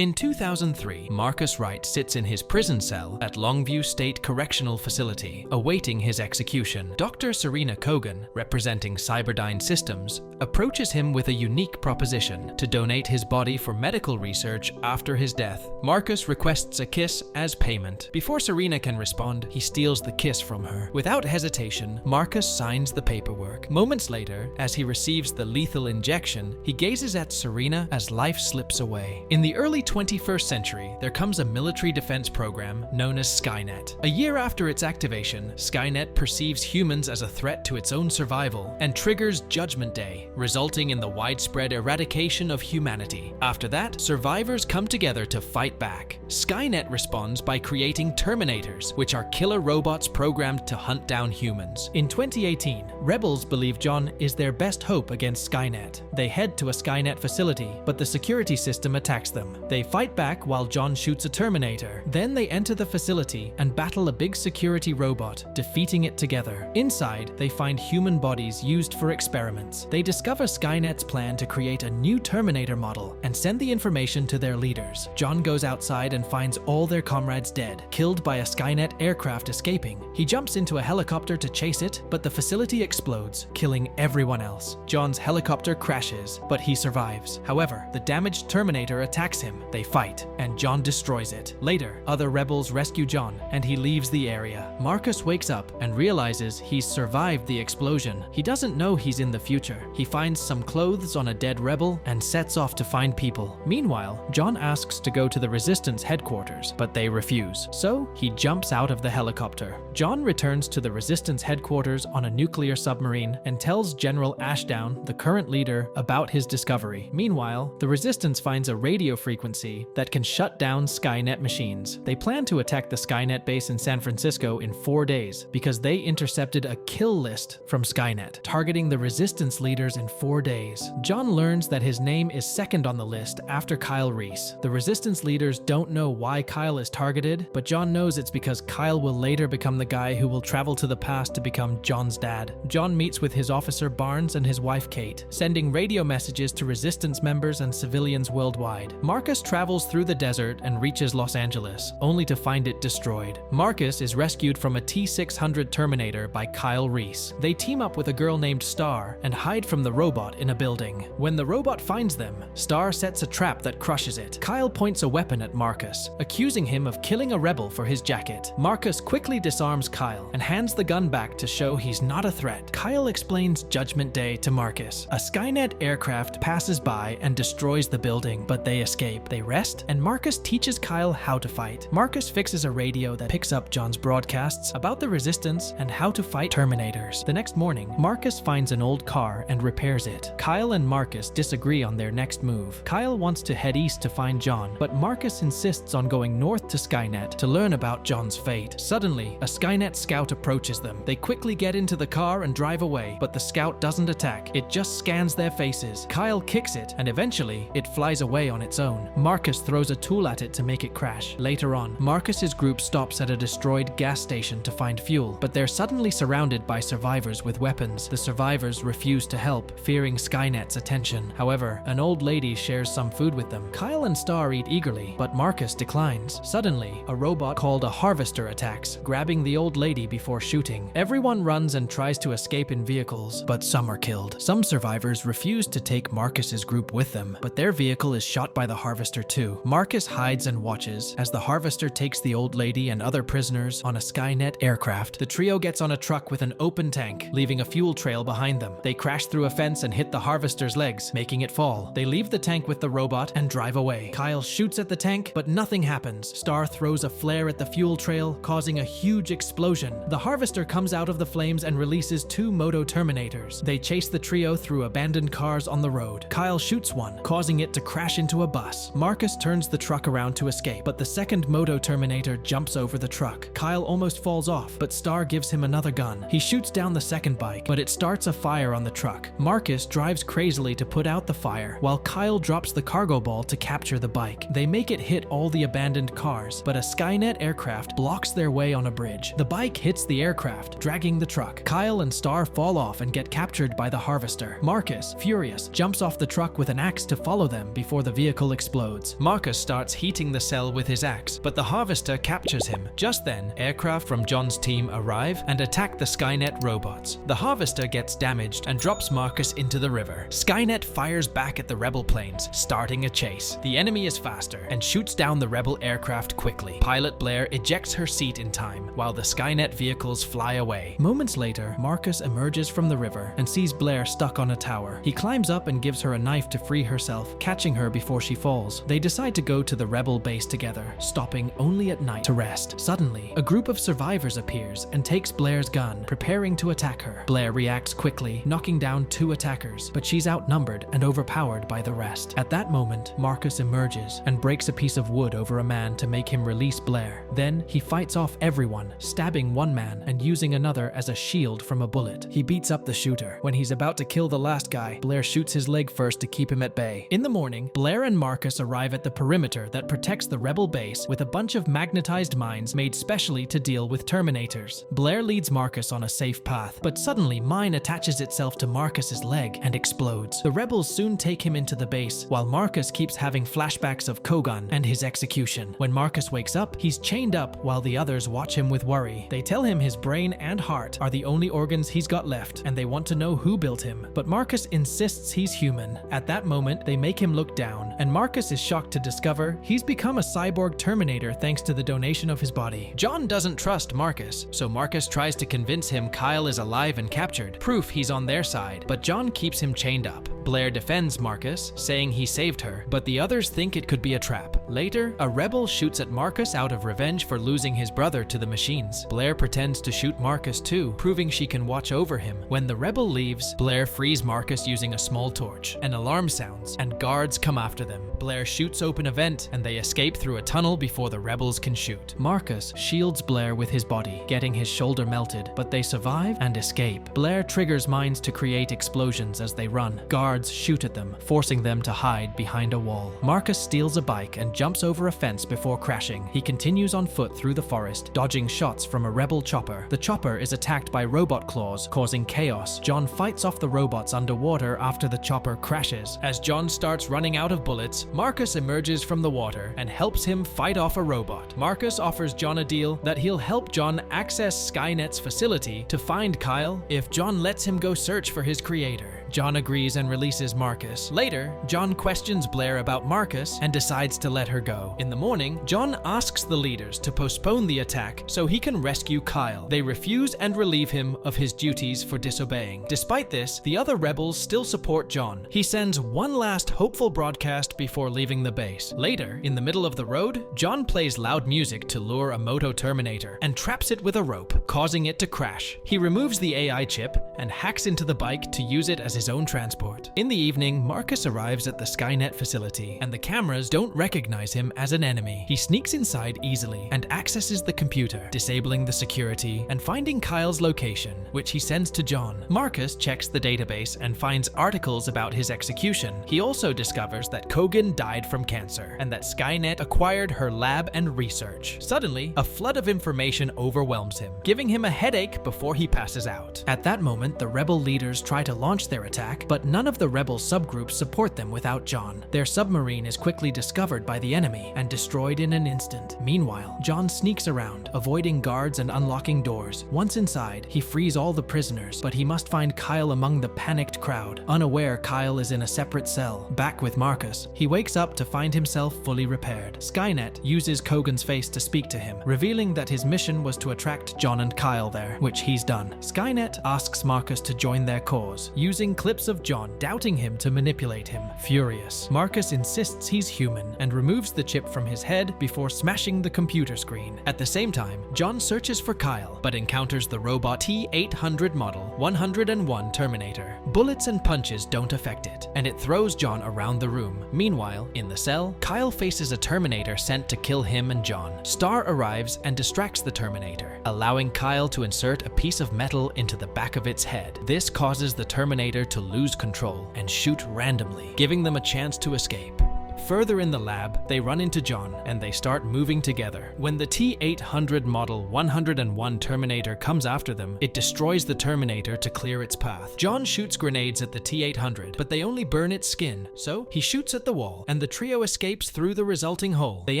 In 2003, Marcus Wright sits in his prison cell at Longview State Correctional Facility, awaiting his execution. Dr. Serena Kogan, representing Cyberdyne Systems, approaches him with a unique proposition to donate his body for medical research after his death. Marcus requests a kiss as payment. Before Serena can respond, he steals the kiss from her. Without hesitation, Marcus signs the paperwork. Moments later, as he receives the lethal injection, he gazes at Serena as life slips away. In the early 21st century, there comes a military defense program known as Skynet. A year after its activation, Skynet perceives humans as a threat to its own survival and triggers Judgment Day, resulting in the widespread eradication of humanity. After that, survivors come together to fight back. Skynet responds by creating Terminators, which are killer robots programmed to hunt down humans. In 2018, rebels believe John is their best hope against Skynet. They head to a Skynet facility, but the security system attacks them. They fight back while John shoots a Terminator. Then they enter the facility and battle a big security robot, defeating it together. Inside, they find human bodies used for experiments. They discover Skynet's plan to create a new Terminator model and send the information to their leaders. John goes outside and finds all their comrades dead, killed by a Skynet aircraft escaping. He jumps into a helicopter to chase it, but the facility explodes, killing everyone else. John's helicopter crashes, but he survives. However, the damaged Terminator attacks him. They fight, and John destroys it. Later, other rebels rescue John, and he leaves the area. Marcus wakes up and realizes he's survived the explosion. He doesn't know he's in the future. He finds some clothes on a dead rebel and sets off to find people. Meanwhile, John asks to go to the Resistance headquarters, but they refuse. So, he jumps out of the helicopter. John returns to the Resistance headquarters on a nuclear submarine and tells General Ashdown, the current leader, about his discovery. Meanwhile, the Resistance finds a radio frequency that can shut down Skynet machines. They plan to attack the Skynet base in San Francisco in 4 days because they intercepted a kill list from Skynet, targeting the Resistance leaders in 4 days. John learns that his name is second on the list after Kyle Reese. The Resistance leaders don't know why Kyle is targeted, but John knows it's because Kyle will later become the guy who will travel to the past to become John's dad. John meets with his officer Barnes and his wife Kate, sending radio messages to Resistance members and civilians worldwide. Marcus travels through the desert and reaches Los Angeles, only to find it destroyed. Marcus is rescued from a T-600 Terminator by Kyle Reese. They team up with a girl named Star and hide from the robot in a building. When the robot finds them, Star sets a trap that crushes it. Kyle points a weapon at Marcus, accusing him of killing a rebel for his jacket. Marcus quickly disarms Kyle and hands the gun back to show he's not a threat. Kyle explains Judgment Day to Marcus. A Skynet aircraft passes by and destroys the building, but they escape. They rest, and Marcus teaches Kyle how to fight. Marcus fixes a radio that picks up John's broadcasts about the Resistance and how to fight Terminators. The next morning, Marcus finds an old car and repairs it. Kyle and Marcus disagree on their next move. Kyle wants to head east to find John, but Marcus insists on going north to Skynet to learn about John's fate. Suddenly, a Skynet scout approaches them. They quickly get into the car and drive away, but the scout doesn't attack. It just scans their faces. Kyle kicks it, and eventually, it flies away on its own. Marcus throws a tool at it to make it crash. Later on, Marcus's group stops at a destroyed gas station to find fuel, but they're suddenly surrounded by survivors with weapons. The survivors refuse to help, fearing Skynet's attention. However, an old lady shares some food with them. Kyle and Star eat eagerly, but Marcus declines. Suddenly, a robot called a Harvester attacks, grabbing the old lady before shooting. Everyone runs and tries to escape in vehicles, but some are killed. Some survivors refuse to take Marcus's group with them, but their vehicle is shot by the Harvester too. Marcus hides and watches as the Harvester takes the old lady and other prisoners on a Skynet aircraft. The trio gets on a truck with an open tank, leaving a fuel trail behind them. They crash through a fence and hit the Harvester's legs, making it fall. They leave the tank with the robot and drive away. Kyle shoots at the tank, but nothing happens. Star throws a flare at the fuel trail, causing a huge explosion. The Harvester comes out of the flames and releases 2 Moto Terminators. They chase the trio through abandoned cars on the road. Kyle shoots one, causing it to crash into a bus. Marcus turns the truck around to escape, but the second Moto Terminator jumps over the truck. Kyle almost falls off, but Star gives him another gun. He shoots down the second bike, but it starts a fire on the truck. Marcus drives crazily to put out the fire, while Kyle drops the cargo ball to capture the bike. They make it hit all the abandoned cars, but a Skynet aircraft blocks their way on a bridge. The bike hits the aircraft, dragging the truck. Kyle and Star fall off and get captured by the Harvester. Marcus, furious, jumps off the truck with an axe to follow them before the vehicle explodes. explodes. Marcus starts heating the cell with his axe, but the Harvester captures him. Just then, aircraft from John's team arrive and attack the Skynet robots. The Harvester gets damaged and drops Marcus into the river. Skynet fires back at the rebel planes, starting a chase. The enemy is faster and shoots down the rebel aircraft quickly. Pilot Blair ejects her seat in time, while the Skynet vehicles fly away. Moments later, Marcus emerges from the river and sees Blair stuck on a tower. He climbs up and gives her a knife to free herself, catching her before she falls. They decide to go to the rebel base together, stopping only at night to rest. Suddenly, a group of survivors appears and takes Blair's gun, preparing to attack her. Blair reacts quickly, knocking down 2 attackers, but she's outnumbered and overpowered by the rest. At that moment, Marcus emerges and breaks a piece of wood over a man to make him release Blair. Then, he fights off everyone, stabbing one man and using another as a shield from a bullet. He beats up the shooter. When he's about to kill the last guy, Blair shoots his leg first to keep him at bay. In the morning, Blair and Marcus arrive at the perimeter that protects the rebel base with a bunch of magnetized mines made specially to deal with Terminators. Blair leads Marcus on a safe path, but suddenly mine attaches itself to Marcus's leg and explodes. The rebels soon take him into the base, while Marcus keeps having flashbacks of Kogan and his execution. When Marcus wakes up, he's chained up while the others watch him with worry. They tell him his brain and heart are the only organs he's got left, and they want to know who built him. But Marcus insists he's human. At that moment, they make him look down, and Marcus is shocked to discover he's become a cyborg Terminator thanks to the donation of his body. John doesn't trust Marcus, so Marcus tries to convince him Kyle is alive and captured, proof he's on their side, but John keeps him chained up. Blair defends Marcus, saying he saved her, but the others think it could be a trap. Later, a rebel shoots at Marcus out of revenge for losing his brother to the machines. Blair pretends to shoot Marcus too, proving she can watch over him. When the rebel leaves, Blair frees Marcus using a small torch. An alarm sounds, and guards come after them. Blair shoots open a vent, and they escape through a tunnel before the rebels can shoot. Marcus shields Blair with his body, getting his shoulder melted, but they survive and escape. Blair triggers mines to create explosions as they run. Guards shoot at them, forcing them to hide behind a wall. Marcus steals a bike and jumps over a fence before crashing. He continues on foot through the forest, dodging shots from a rebel chopper. The chopper is attacked by robot claws, causing chaos. John fights off the robots underwater after the chopper crashes. As John starts running out of bullets, Marcus emerges from the water and helps him fight off a robot. Marcus offers John a deal that he'll help John access Skynet's facility to find Kyle if John lets him go search for his creator. John agrees and releases Marcus. Later, John questions Blair about Marcus and decides to let her go. In the morning, John asks the leaders to postpone the attack so he can rescue Kyle. They refuse and relieve him of his duties for disobeying. Despite this, the other rebels still support John. He sends one last hopeful broadcast before leaving the base. Later, in the middle of the road, John plays loud music to lure a Moto Terminator and traps it with a rope, causing it to crash. He removes the AI chip and hacks into the bike to use it as his own transport. In the evening, Marcus arrives at the Skynet facility, and the cameras don't recognize him as an enemy. He sneaks inside easily and accesses the computer, disabling the security and finding Kyle's location, which he sends to John. Marcus checks the database and finds articles about his execution. He also discovers that Kogan died from cancer, and that Skynet acquired her lab and research. Suddenly, a flood of information overwhelms him, giving him a headache before he passes out. At that moment, the rebel leaders try to launch their attack, but none of the rebel subgroups support them without John. Their submarine is quickly discovered by the enemy and destroyed in an instant. Meanwhile, John sneaks around, avoiding guards and unlocking doors. Once inside, he frees all the prisoners, but he must find Kyle among the panicked crowd. Unaware Kyle is in a separate cell. Back with Marcus, he wakes up to find himself fully repaired. Skynet uses Kogan's face to speak to him, revealing that his mission was to attract John and Kyle there, which he's done. Skynet asks Marcus to join their cause, using clips of John doubting him to manipulate him. Furious, Marcus insists he's human and removes the chip from his head before smashing the computer screen. At the same time, John searches for Kyle, but encounters the robot T-800 model 101 Terminator. Bullets and punches don't affect it, and it throws John around the room. Meanwhile, in the cell, Kyle faces a Terminator sent to kill him and John. Star arrives and distracts the Terminator, allowing Kyle to insert a piece of metal into the back of its head. This causes the Terminator to lose control and shoot randomly, giving them a chance to escape. Further in the lab, they run into John, and they start moving together. When the T-800 Model 101 Terminator comes after them, it destroys the Terminator to clear its path. John shoots grenades at the T-800, but they only burn its skin, so he shoots at the wall, and the trio escapes through the resulting hole. They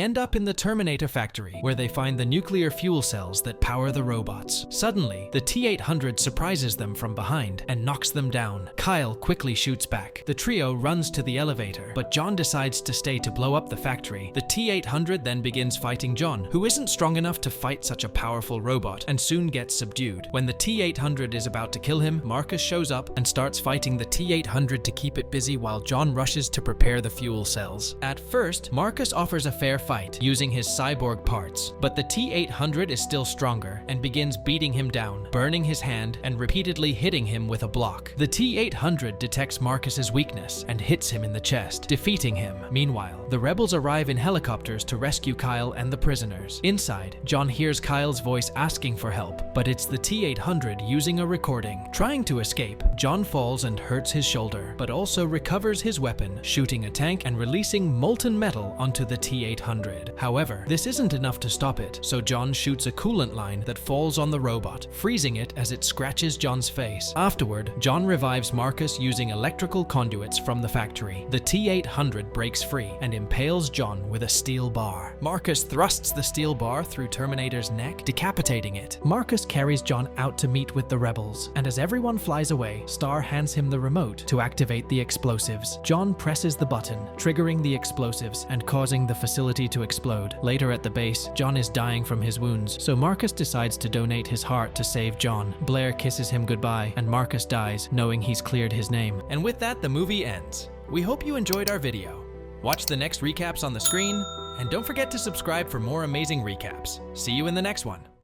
end up in the Terminator factory, where they find the nuclear fuel cells that power the robots. Suddenly, the T-800 surprises them from behind and knocks them down. Kyle quickly shoots back. The trio runs to the elevator, but John decides to stay to blow up the factory. The T-800 then begins fighting John, who isn't strong enough to fight such a powerful robot, and soon gets subdued. When the T-800 is about to kill him, Marcus shows up and starts fighting the T-800 to keep it busy while John rushes to prepare the fuel cells. At first, Marcus offers a fair fight, using his cyborg parts, but the T-800 is still stronger and begins beating him down, burning his hand and repeatedly hitting him with a block. The T-800 detects Marcus's weakness and hits him in the chest, defeating him. Meanwhile, the rebels arrive in helicopters to rescue Kyle and the prisoners. Inside, John hears Kyle's voice asking for help, but it's the T-800 using a recording. Trying to escape, John falls and hurts his shoulder, but also recovers his weapon, shooting a tank and releasing molten metal onto the T-800. However, this isn't enough to stop it, so John shoots a coolant line that falls on the robot, freezing it as it scratches John's face. Afterward, John revives Marcus using electrical conduits from the factory. The T-800 breaks free and impales John with a steel bar. Marcus thrusts the steel bar through Terminator's neck, decapitating it. Marcus carries John out to meet with the rebels, and as everyone flies away, Star hands him the remote to activate the explosives. John presses the button, triggering the explosives and causing the facility to explode. Later at the base, John is dying from his wounds, so Marcus decides to donate his heart to save John. Blair kisses him goodbye, and Marcus dies, knowing he's cleared his name. And with that, the movie ends. We hope you enjoyed our video. Watch the next recaps on the screen, and don't forget to subscribe for more amazing recaps. See you in the next one.